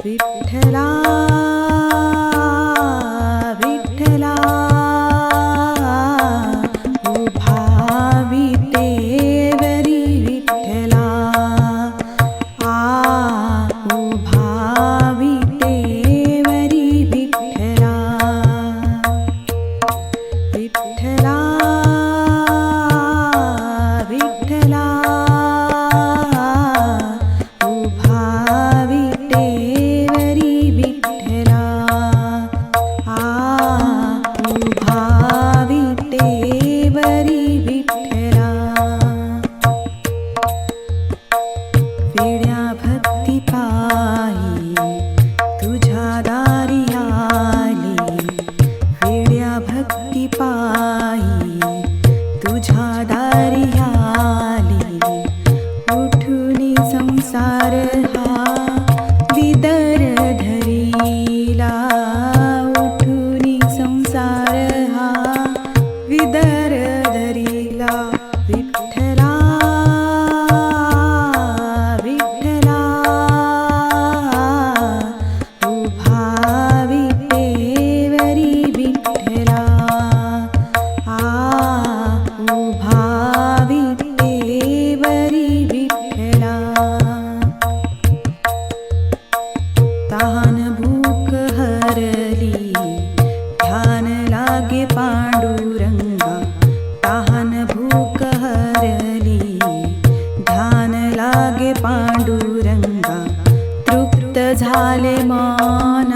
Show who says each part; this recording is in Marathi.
Speaker 1: विठ्ठला विठ्ठला उभावी तेवरी विठ्ठला उभावी तेवरी विठ्ठला विठ्ठला विठ्ठला उभावी तेवरी विठ्ठला उभावी तेवरी विठ्ठला वेड्या भक्ती पायी तुझ्या दारी आली वेड्या भक्ती पायी तुझ्या दारी आली उठुनी संसार हा विदर धरीला उठुनी संसार हा विदर धरीला विठ्ठला विठ्ठला उभावी तेवरी विठ्ठला उभावी तेवरी विठ्ठला तहान भूक हरली ध्यान लागे पांडुरंगा तहान भूक हरली ध्यान लागे पांडुरंगा तृप्त झाले मन